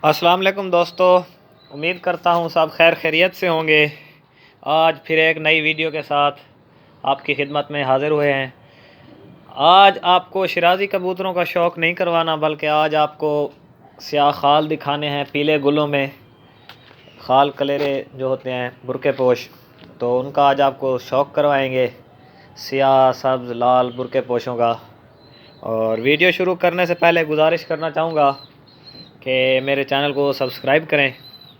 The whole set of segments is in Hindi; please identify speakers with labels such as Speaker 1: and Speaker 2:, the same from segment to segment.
Speaker 1: अस्सलाम वालेकुम दोस्तों, उम्मीद करता हूँ सब खैर खैरियत से होंगे। आज फिर एक नई वीडियो के साथ आपकी खिदमत में हाज़िर हुए हैं। आज आपको शिराज़ी कबूतरों का शौक़ नहीं करवाना, बल्कि आज आपको स्याह खाल दिखाने हैं पीले गुलों में। खाल कलेरे जो होते हैं बुरके पोश, तो उनका आज आपको शौक़ करवाएंगे, स्याह सब्ज़ लाल बुरके पोशों का। और वीडियो शुरू करने से पहले गुजारिश करना चाहूँगा कि मेरे चैनल को सब्सक्राइब करें,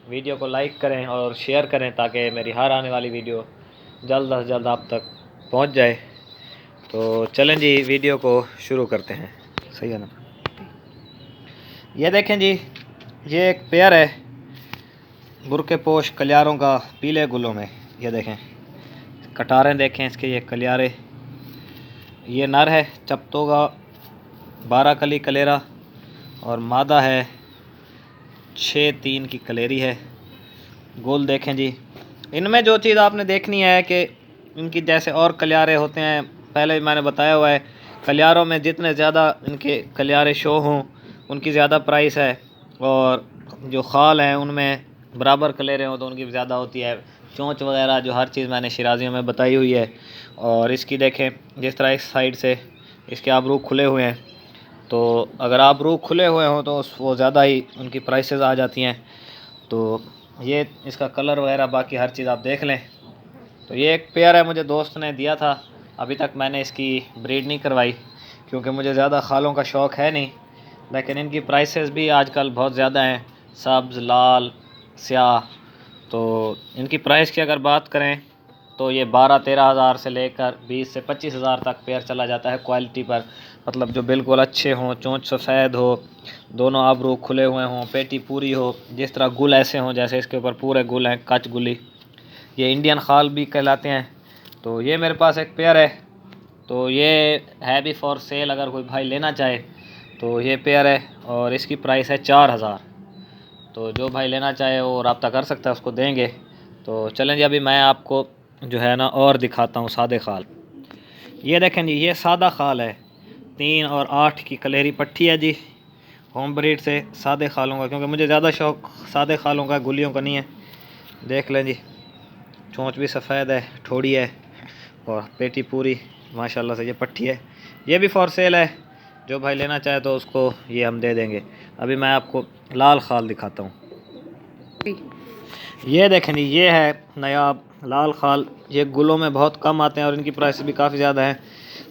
Speaker 1: वीडियो को लाइक करें और शेयर करें, ताकि मेरी हर आने वाली वीडियो जल्द से जल्द आप तक पहुंच जाए। तो चलें जी, वीडियो को शुरू करते हैं। सही है ना? ये देखें जी, ये एक पेयर है बुरके पोश कलियारों का पीले गुलों में। ये देखें कटारें, देखें इसके, ये कलियारे। ये नर है चप्तों का 12 कली कलेरा, और मादा है 6-3 की कलेरी है। गोल देखें जी। इनमें जो चीज़ आपने देखनी है कि इनकी जैसे और कलियारे होते हैं, पहले भी मैंने बताया हुआ है, कलियारों में जितने ज़्यादा इनके कलियारे शो हों उनकी ज़्यादा प्राइस है, और जो खाल हैं उनमें बराबर कलेरे हों तो उनकी ज़्यादा होती है। चोंच वगैरह जो हर चीज़ मैंने शिराजियों में बताई हुई है। और इसकी देखें, जिस तरह इस साइड से इसके आबरू खुले हुए हैं, तो अगर आबरू खुले हुए हों तो वो ज़्यादा ही उनकी प्राइसेस आ जाती हैं। तो ये इसका कलर वगैरह बाकी हर चीज़ आप देख लें। तो ये एक पेयर है, मुझे दोस्त ने दिया था, अभी तक मैंने इसकी ब्रीड नहीं करवाई क्योंकि मुझे ज़्यादा खालों का शौक़ है नहीं। लेकिन इनकी प्राइसेस भी आजकल बहुत ज़्यादा हैं, सब्ज़ लाल स्याह। तो इनकी प्राइस की अगर बात करें तो ये 12-13 हज़ार से लेकर 20 से 25 हज़ार तक पेयर चला जाता है क्वालिटी पर। मतलब जो बिल्कुल अच्छे हों, चोंच सफ़ेद हो, दोनों आबरू खुले हुए हों, पेटी पूरी हो, जिस तरह गुल ऐसे हों जैसे इसके ऊपर पूरे गुल हैं, कच गुली, ये इंडियन खाल भी कहलाते हैं। तो ये मेरे पास एक पेयर है, तो ये है भी फॉर सेल, अगर कोई भाई लेना चाहे तो ये पेयर है, और इसकी प्राइस है 4000। तो जो भाई लेना चाहे वो रब्ता कर सकता है, उसको देंगे। तो चलें जी, अभी मैं आपको जो है ना और दिखाता हूँ सादे खाल। ये देखें जी, ये सादा खाल है, 3 और 8 की कलेरी पट्टी है जी, होम ब्रीड से सादे खालों का, क्योंकि मुझे ज़्यादा शौक़ सादे खालों का, गुलियों का नहीं है। देख लें जी, चोंच भी सफ़ेद है, ठोड़ी है, और पेटी पूरी माशाल्लाह से। ये पट्टी है, ये भी फॉर सेल है, जो भाई लेना चाहे तो उसको ये हम दे देंगे। अभी मैं आपको लाल खाल दिखाता हूँ। ये देखें जी, ये है नायाब लाल खाल। ये गुलों में बहुत कम आते हैं और इनकी प्राइस भी काफ़ी ज़्यादा है।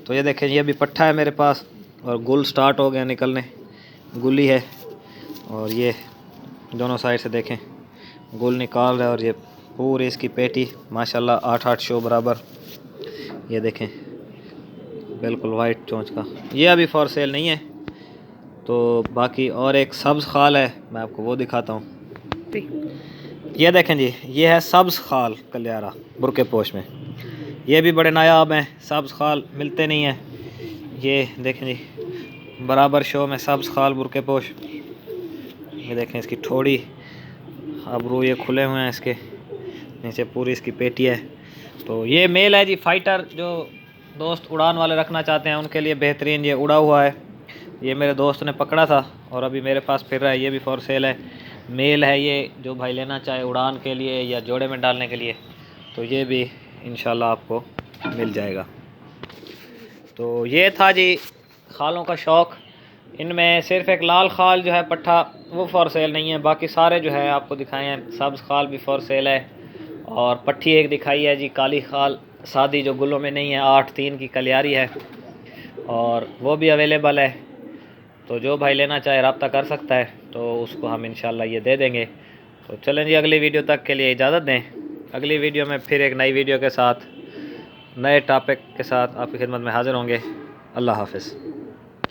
Speaker 1: तो ये देखें, ये भी पट्ठा है मेरे पास, और गुल स्टार्ट हो गया निकलने, गुली है, और ये दोनों साइड से देखें गुल निकाल रहा है, और ये पूरी इसकी पेटी माशाल्लाह 8-8 शो बराबर। ये देखें बिल्कुल वाइट चोंच का। ये अभी फॉर सेल नहीं है। तो बाकी और एक सब्ज़ खाल है, मैं आपको वो दिखाता हूँ। ये देखें जी, ये है सब्ज़ खाल कलियारा बुरके पोश में। ये भी बड़े नायाब हैं, सब्ज़ खाल मिलते नहीं हैं। ये देखें जी, बराबर शो में सब्ज़ खाल बुरके पोश। ये देखें इसकी ठोड़ी, आबरू ये खुले हुए हैं, इसके नीचे पूरी इसकी पेटी है। तो ये मेल है जी, फाइटर। जो दोस्त उड़ान वाले रखना चाहते हैं उनके लिए बेहतरीन। ये उड़ा हुआ है, ये मेरे दोस्त ने पकड़ा था और अभी मेरे पास फिर रहा है। ये भी फॉर सेल है, मेल है ये, जो भाई लेना चाहे उड़ान के लिए या जोड़े में डालने के लिए, तो ये भी इंशाल्लाह आपको मिल जाएगा। तो ये था जी खालों का शौक़। इनमें सिर्फ एक लाल खाल जो है पट्ठा, वो फॉर सेल नहीं है, बाकी सारे जो है आपको दिखाए हैं। सब्ज़ खाल भी फॉर सेल है, और पट्ठी एक दिखाई है जी काली खाल सादी, जो गुलों में नहीं है, 8-3 की कलियारी है, और वो भी अवेलेबल है। तो जो भाई लेना चाहे रब्ता कर सकता है, तो उसको हम इंशाल्लाह ये दे देंगे। तो चलें जी, अगली वीडियो तक के लिए इजाज़त दें। अगली वीडियो में फिर एक नई वीडियो के साथ, नए टॉपिक के साथ आपकी खिदमत में हाज़िर होंगे। अल्लाह हाफ़िज़।